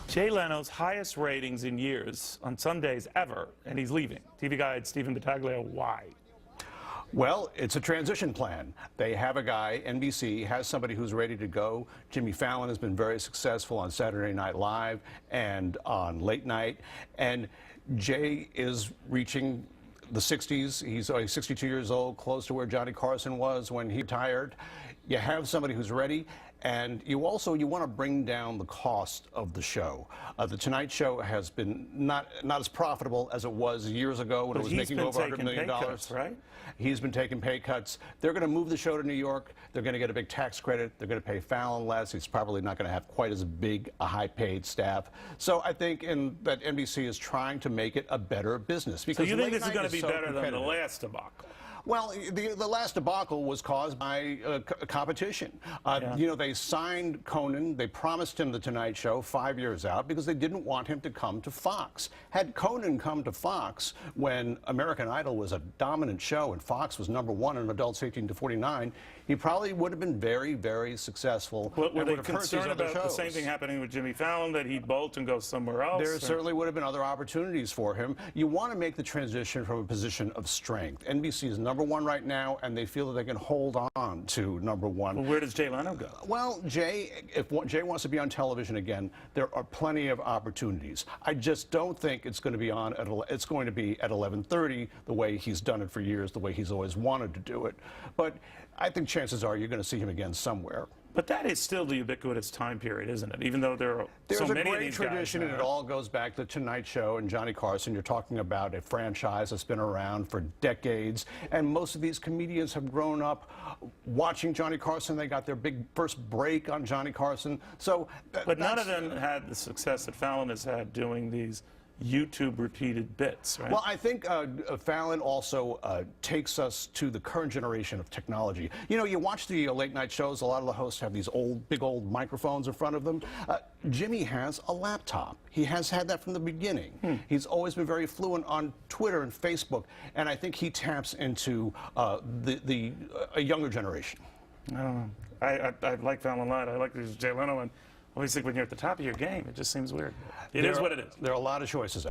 Jay Leno's highest ratings in years on Sundays ever, and he's leaving. TV guide Stephen Battaglio, why? Well, it's a transition plan. They have a guy, NBC has somebody who's ready to go. Jimmy Fallon has been very successful on Saturday Night Live and on Late Night. And Jay is reaching the 60s. He's 62 years old, close to where Johnny Carson was when he retired. You have somebody who's ready, and you want to bring down the cost of the show. The Tonight Show has been not as profitable as it was years ago when it was making over $100 million. Cuts, right? He's been taking pay cuts. They're going to move the show to New York. They're going to get a big tax credit. They're going to pay Fallon less. He's probably not going to have quite as big a high-paid staff. So I think that NBC is trying to make it a better business. Because so you think this is going to be better than the last debacle? Well, the last debacle was caused by competition. You know, they signed Conan. They promised him the Tonight Show 5 years out because they didn't want him to come to Fox. Had Conan come to Fox when American Idol was a dominant show and Fox was #1 in adults 18 to 49, he probably would have been very, very successful. Well, were they concerned about the same thing happening with Jimmy Fallon, that he'd bolt and go somewhere else? There certainly would have been other opportunities for him. You want to make the transition from a position of strength. NBC is #1 right now, and they feel that they can hold on to #1. Well, where does Jay Leno go? Well, if Jay wants to be on television again, there are plenty of opportunities. I just don't think it's going to be on it's going to be at 11:30 the way he's done it for years, the way he's always wanted to do it. But I think chances are you're going to see him again somewhere. But that is still the ubiquitous time period, isn't it? Even though there are so many of these guys. There's a great tradition, and it all goes back to Tonight Show and Johnny Carson. You're talking about a franchise that's been around for decades, and most of these comedians have grown up watching Johnny Carson. They got their big first break on Johnny Carson. So, but none of them had the success that Fallon has had doing these YouTube repeated bits, right? Well, I think Fallon also takes us to the current generation of technology. You know, you watch the late night shows, a lot of the hosts have these big old microphones in front of them. Jimmy has a laptop. He has had that from the beginning. He's always been very fluent on Twitter and Facebook, and I think he taps into a younger generation. I don't know. I like Fallon a lot. I like Jay Leno, and I always think when you're at the top of your game, it just seems weird. It is what it is. There are a lot of choices.